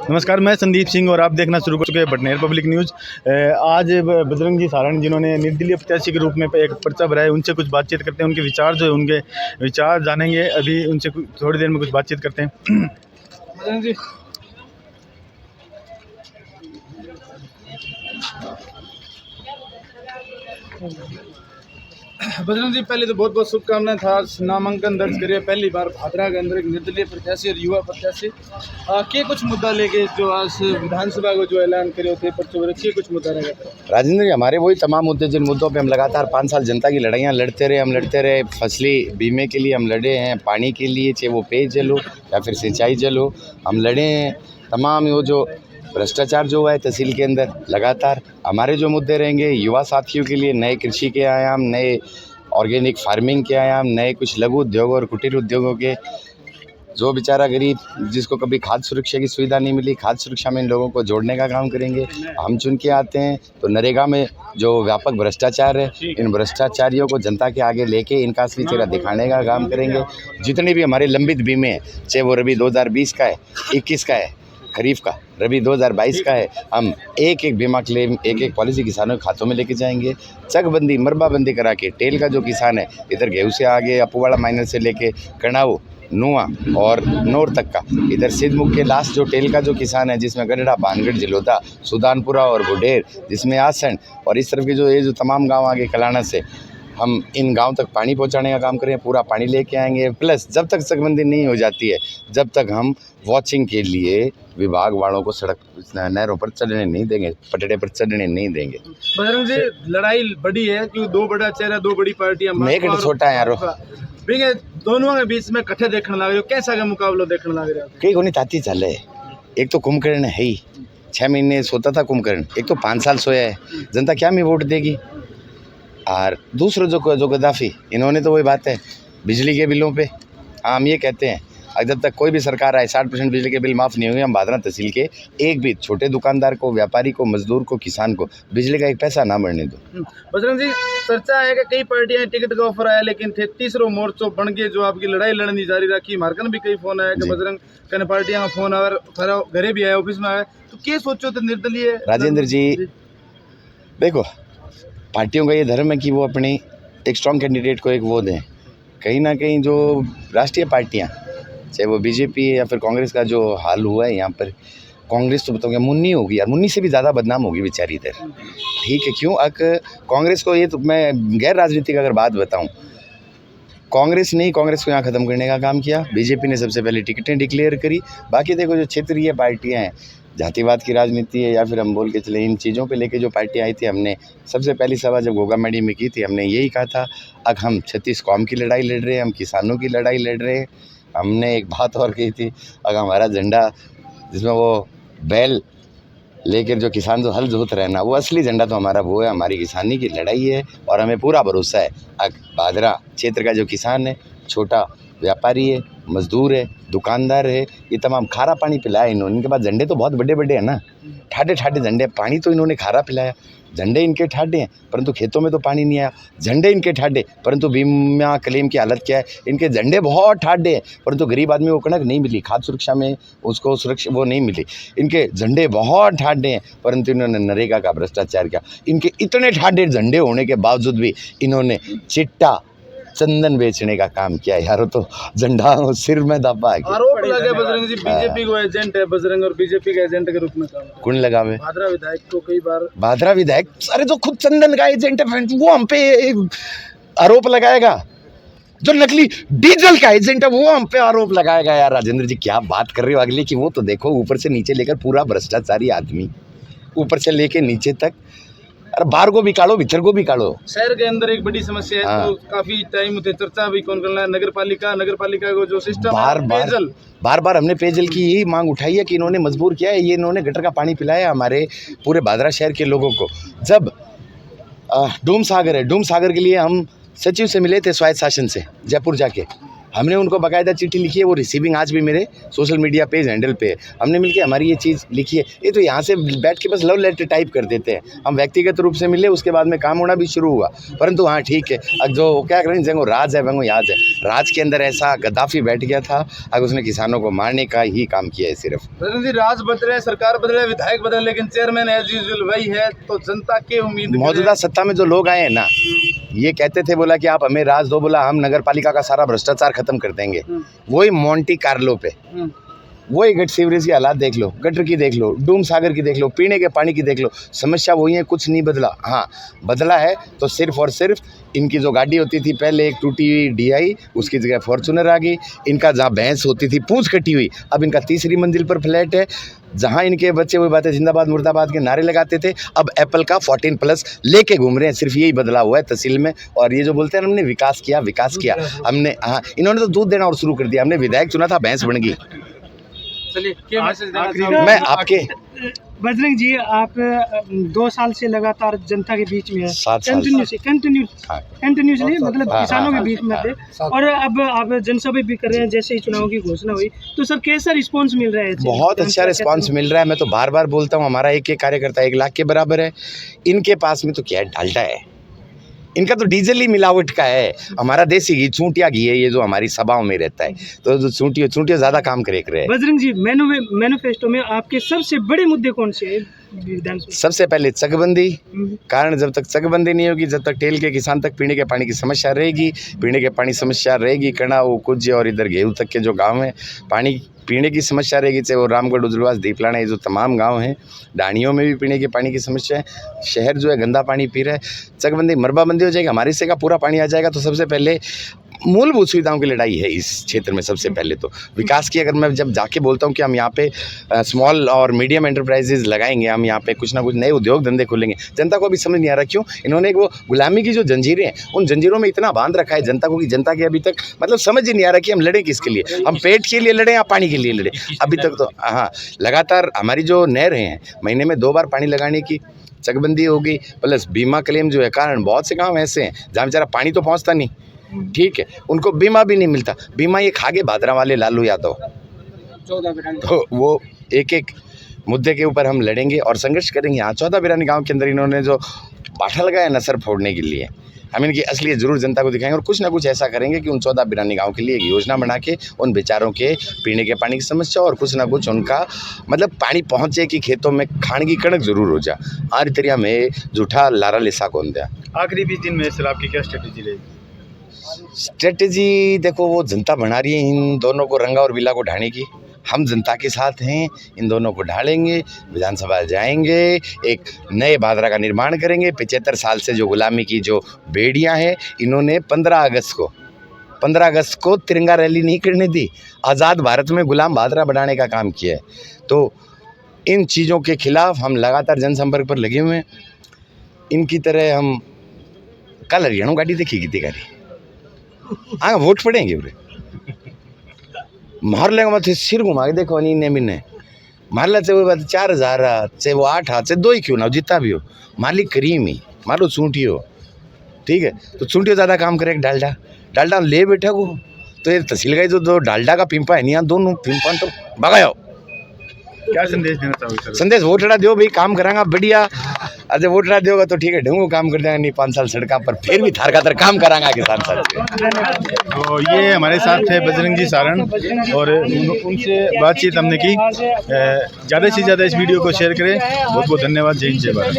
नमस्कार, मैं संदीप सिंह और आप देखना शुरू कर चुके हैं बटनेर पब्लिक न्यूज़। आज बजरंग जी सारण जिन्होंने निर्दलीय प्रत्याशी के रूप में एक पर्चा भरा है, उनसे कुछ बातचीत करते हैं। उनके विचार जो है, उनके विचार जानेंगे। अभी उनसे थोड़ी देर में कुछ बातचीत करते हैं। बजरंग जी, बजरंग जी, पहले तो बहुत बहुत शुभकामनाएं था। नामांकन दर्ज करिए पहली बार भादरा के अंदर एक निर्दलीय प्रत्याशी और युवा प्रत्याशी के कुछ मुद्दा लेके जो आज विधानसभा को जो ऐलान करे होते के कुछ मुद्दा रहेगा। राजेंद्र जी, हमारे वही तमाम मुद्दे जिन मुद्दों पे हम लगातार 5 साल जनता की लड़ाइयाँ लड़ते रहे। फसली बीमे के लिए हम लड़े हैं, पानी के लिए, चाहे वो पेयजल हो या फिर सिंचाई जल हो, हम लड़े हैं। तमाम वो जो भ्रष्टाचार जो हुआ है तहसील के अंदर, लगातार हमारे जो मुद्दे रहेंगे युवा साथियों के लिए, नए कृषि के आयाम, नए ऑर्गेनिक फार्मिंग के आयाम, नए कुछ लघु उद्योग और कुटीर उद्योगों के, जो बेचारा गरीब जिसको कभी खाद्य सुरक्षा की सुविधा नहीं मिली, खाद्य सुरक्षा में इन लोगों को जोड़ने का काम करेंगे। हम चुन के आते हैं तो नरेगा में जो व्यापक भ्रष्टाचार है, इन भ्रष्टाचारियों को जनता के आगे लेके इनका असली चेहरा दिखाने का काम करेंगे। जितने भी हमारे लंबित बीमे हैं, चाहे वो रबी 2020 का है, 21 का है, खरीफ का, रबी 2022 का है, हम एक एक बीमा क्लेम, एक एक पॉलिसी किसानों के खातों में लेके जाएंगे। चकबंदी मरबाबंदी करा के टेल का जो किसान है, इधर गेहूँ से आगे अपुवाड़ा माइनर से लेके कणाऊ, नुआ और नौर तक का, इधर सिद्धमुख के लास्ट जो टेल का जो किसान है, जिसमें गढ़ड़ा, भानगढ़, जिलोता, सुल्तानपुरा और बुढेर, जिसमें आसन, और इस तरफ के जो ये जो तमाम गांव आगे कलाना से, हम इन गांव तक पानी पहुंचाने का काम करें, पूरा पानी लेके आएंगे। प्लस जब तक चकबंदी नहीं हो जाती है, जब तक हम वॉचिंग के लिए विभाग वालों को सड़क नहरों पर चढ़ने नहीं देंगे, पटड़े पर चढ़ने नहीं देंगे। बजरंग जी, लड़ाई बड़ी है क्योंकि दो बड़ा चेहरा, दो बड़ी पार्टियां, मैं छोटा है यारो, दोनों के बीच में कट्ठे देखने लग रहे हो, कैसा का मुकाबला देखने लग रहे हो? कई कोनी ताती चल है। एक तो कुंभकर्ण है ही, 6 महीने सोता था कुंभकर्ण, एक तो 5 साल सोया है, जनता क्या में वोट देगी। और दूसरा जो गद्दाफी, इन्होंने तो वही बात है बिजली के बिलों पे, हम ये कहते हैं जब तक कोई भी सरकार आए 60% बिजली के बिल माफ़ नहीं होंगे, हम भादरा तहसील के एक भी छोटे दुकानदार को, व्यापारी को, मजदूर को, किसान को बिजली का एक पैसा ना बढ़ने दो। बजरंग जी, चर्चा है कि कई पार्टियां टिकट का ऑफर आया, लेकिन थे तीसरो मोर्चो बन के जो आपकी लड़ाई लड़नी जारी रखी। मार्कन भी कई फोन आया कि बजरंग कने पार्टियां का फोन आया, घरे भी आया, ऑफिस में आया, तो क्या सोचो तो निर्दलीय? राजेंद्र जी, देखो, पार्टियों का ये धर्म है कि वो अपनी एक स्ट्रॉन्ग कैंडिडेट को एक वो दें। कहीं ना कहीं जो राष्ट्रीय पार्टियां, चाहे वो बीजेपी है या फिर कांग्रेस का जो हाल हुआ है यहाँ पर, कांग्रेस तो बताऊँगा मुन्नी होगी यार, मुन्नी से भी ज़्यादा बदनाम होगी बेचारी इधर। ठीक है, क्यों कांग्रेस को, ये तो मैं गैर राजनीतिक अगर बात बताऊँ, कांग्रेस ने ही कांग्रेस को यहाँ ख़त्म करने का काम किया। बीजेपी ने सबसे पहले टिकटें डिक्लेयर करी। बाकी देखो जो क्षेत्रीय पार्टियाँ हैं, जातिवाद की राजनीति है या फिर हम बोल के चले, इन चीज़ों पे लेके जो पार्टियाँ आई थी, हमने सबसे पहली सभा जब गोगामेडी में की थी, हमने यही कहा था अब हम 36 कौम की लड़ाई लड़ रहे हैं, हम किसानों की लड़ाई लड़ रहे हैं। हमने एक बात और कही थी, अगर हमारा झंडा जिसमें वो बैल लेकर जो किसान जो हल जोत रहे ना, वो असली झंडा तो हमारा वो है, हमारी किसानी की लड़ाई है। और हमें पूरा भरोसा है भादरा क्षेत्र का जो किसान है, छोटा व्यापारी है, मजदूर है, दुकानदार है, ये तमाम खारा पानी पिलाया इन्होंने। इनके पास झंडे तो बहुत बड़े बड़े हैं ना, ठाडे ठाडे झंडे, पानी तो इन्होंने खारा पिलाया। झंडे इनके ठाडे हैं परंतु खेतों में तो पानी नहीं आया, झंडे इनके ठाडे परंतु बीमा क्लेम की हालत क्या है, इनके झंडे बहुत ठाडे हैं परंतु गरीब आदमी को कणक नहीं मिली, खाद्य सुरक्षा में उसको सुरक्षा वो नहीं मिली। इनके झंडे बहुत ठाडे हैं परंतु इन्होंने नरेगा का भ्रष्टाचार किया। इनके इतने ठाडे झंडे होने के बावजूद भी इन्होंने चिट्टा चंदन बेचने का काम किया यार, तो झंडा सिर में दबा है। आरोप लगे बजरंग जी, बीजेपी को एजेंट है बजरंग, और बीजेपी के एजेंट के रूप में काम कौन लगावे? भादरा विधायक को कई बार, भादरा विधायक, अरे जो खुद चंदन का एजेंट है वो हम पे आरोप लगाएगा, जो नकली डीजल का एजेंट है वो हम पे आरोप लगाएगा। यार राजेंद्र जी, क्या बात कर रहे हो अगले की? वो तो देखो ऊपर से नीचे लेकर पूरा भ्रष्टाचारी आदमी, ऊपर से लेके नीचे तक। अरे बाहर को भी काढ़ो, भीतर को भी काढ़ो। शहर के अंदर एक बड़ी समस्या है। हाँ। तो काफी टाइम होते चर्चा भी कौन करना है, नगर पालिका को जो सिस्टम बार बार हमने पेयजल की यही मांग उठाई है कि इन्होंने मजबूर किया है, ये इन्होंने गटर का पानी पिलाया हमारे पूरे भादरा शहर के लोगों को। जब डूम सागर है, डूम सागर के लिए हम सचिव से मिले थे स्वायत्त शासन से, जयपुर जाके, हमने उनको बाकायदा चिट्ठी लिखी है, वो रिसीविंग आज भी मेरे सोशल मीडिया पेज हैंडल पे है। हमने मिलके हमारी ये चीज़ लिखी है। ये तो यहाँ से बैठ के बस लव लेटर टाइप कर देते हैं। हम व्यक्तिगत रूप से मिले, उसके बाद में काम होना भी शुरू हुआ। परंतु हाँ ठीक है, अब जो क्या करें, जंगो राज है वंगो याद है। राज के अंदर ऐसा गद्दाफी बैठ गया था, अब उसने किसानों को मारने का ही काम किया है सिर्फ। राज बदले, सरकार बदले, विधायक बदले, लेकिन चेयरमैन एज यूजुअल वही है। तो जनता की उम्मीद, मौजूदा सत्ता में जो लोग आए हैं ना, ये कहते थे बोला कि आप हमें राज दो, बोला हम नगर पालिका का सारा भ्रष्टाचार खत्म कर देंगे। वही मोंटी कार्लो पे वही गट सीवरेज की हालात देख लो, गटर की देख लो, डूम सागर की देख लो, पीने के पानी की देख लो, समस्या वही है, कुछ नहीं बदला। हाँ बदला है तो सिर्फ और सिर्फ इनकी जो गाड़ी होती थी पहले, एक टूटी हुई DI, उसकी जगह फॉर्चूनर आ गई। इनका जहाँ भैंस होती थी पूंछ कटी हुई, अब इनका तीसरी मंजिल पर फ्लैट है। जहाँ इनके बच्चे हुए बातें जिंदाबाद मुर्दाबाद के नारे लगाते थे, अब एप्पल का 14+ लेके घूम रहे हैं। सिर्फ यही बदला हुआ है तहसील में। और ये जो बोलते हैं हमने विकास किया हमने, हाँ इन्होंने तो दूध देना और शुरू कर दिया। हमने विधायक चुना था, भैंस बन गई। चलिए क्या मैसेज देना चाहोगे? मैं आपके बजरंग जी, आप 2 साल से लगातार जनता के बीच में है, 7 साल कंटिन्यूसली मतलब हाँ, किसानों हाँ, के बीच में थे, और अब आप जनसभा भी कर रहे हैं जैसे ही चुनाव की घोषणा हुई। तो सर कैसा रिस्पांस मिल रहा है? बहुत अच्छा रिस्पांस मिल रहा है। मैं तो बार बार बोलता हूँ, हमारा एक कार्यकर्ता 1 लाख के बराबर है। इनके पास में तो क्या है, डालडा है। इनका तो डीजल ही मिलावट का है। हमारा देसी घी, चूंटिया घी है, ये जो हमारी सभाओं में रहता है, तो जो चूंटिया ज़्यादा काम करे। बजरंग जी, मैनिफेस्टो में आपके सबसे बड़े मुद्दे कौन से हैं? सबसे पहले चकबंदी। कारण जब तक चकबंदी नहीं होगी, जब तक टेल के किसान तक पीने के पानी की समस्या रहेगी, पीने के पानी समस्या रहेगी, कणाऊ, कुज्जे और इधर गेहूँ तक के जो गाँव हैं, पानी पीने की समस्या रहेगी। चाहे वो रामगढ़, उजलवास, दीपलाना, ये जो तमाम गांव हैं, डाणियों में भी पीने के पानी की समस्या है। शहर जो है गंदा पानी पी रहा है। चकबंदी, मरबाबंदी हो जाएगी, हमारे से का पूरा पानी आ जाएगा। तो सबसे पहले मूलभूत सुविधाओं की लड़ाई है इस क्षेत्र में। सबसे पहले तो विकास की, अगर मैं जब जाके बोलता हूँ कि हम यहाँ पे स्मॉल और मीडियम एंटरप्राइजेज लगाएंगे, हम यहाँ पे कुछ ना कुछ नए उद्योग धंधे खोलेंगे, जनता को अभी समझ नहीं आ रहा क्यों इन्होंने वो गुलामी की जो जंजीरें हैं, उन जंजीरों में इतना बांध रखा है जनता को कि जनता के अभी तक मतलब समझ ही नहीं आ रहा कि हम लड़ें किसके लिए, हम पेट के लिए लड़ें या पानी के लिए लड़ें। अभी तक तो हाँ, लगातार हमारी जो नहरें हैं, महीने में 2 बार पानी लगाने की चकबंदी होगी, प्लस बीमा क्लेम जो है। कारण बहुत से गाँव ऐसे हैं जहाँ बेचारा पानी तो पहुँचता नहीं, ठीक है, उनको बीमा भी नहीं मिलता। बीमा ये खा गए भादरा वाले लालू यादव। तो वो एक मुद्दे के ऊपर हम लड़ेंगे और संघर्ष करेंगे। यहाँ 14 बिरानी गांव के अंदर इन्होंने जो बाठा लगाया न सर फोड़ने के लिए, हम इनकी असलियत जरूर जनता को दिखाएंगे और कुछ ना कुछ ऐसा करेंगे कि उन 14 बिरानी गांव के लिए एक योजना बना के उन बेचारों के पीने के पानी की समस्या और कुछ ना कुछ उनका मतलब पानी पहुँचे कि खेतों में खाने की कणक जरूर हो जाए। आर तरिया में जूठा लारा लिसा कौन दिया। आखिरी 20 दिन में सर आपकी क्या स्ट्रेटेजी रहेगी? स्ट्रेटेजी देखो, वो जनता बना रही है इन दोनों को, रंगा और बिला को ढाने की। हम जनता के साथ हैं, इन दोनों को ढालेंगे, विधानसभा जाएंगे, एक नए भादरा का निर्माण करेंगे। 75 साल से जो गुलामी की जो बेड़ियां हैं, इन्होंने 15 अगस्त को तिरंगा रैली नहीं करने दी, आज़ाद भारत में गुलाम भादरा बनाने का काम किया है। तो इन चीज़ों के खिलाफ हम लगातार जनसंपर्क पर लगे हुए हैं। इनकी तरह हम कल हरियाणा गाड़ी देखी कितनी गाड़ी हाँ वोट पड़ेंगे पूरे मार लेंगे, मत सिर घुमा के देखो नहीं ने मिलने मार ला, चाहे वो बात 4000 चाहे वो 8 चाहे 2 ही क्यों ना हो, जितना भी हो मालिक करीम ही मारो, चूंटी हो, ठीक है। तो चूंटी ज़्यादा काम करे। डालडा ले बैठा को, तो ये तहसील का जो डालडा का पिंपा है नहीं, यहाँ दोनों पिंपा तो भगाओ। क्या संदेश देना चाहोगे सर? संदेश वोटड़ा दो भाई, काम करांगा बढ़िया। अरे वोटड़ा दोगा तो ठीक है, ढंगू काम कर देंगे, नहीं 5 साल सड़का पर फिर भी थार खातर काम करांगा किसान साथ से। तो ये हमारे साथ थे बजरंग जी सारण, और उनसे बातचीत हमने की। ज़्यादा से ज़्यादा इस वीडियो को शेयर करें। बहुत बहुत धन्यवाद। जय हिंद, जय भारत।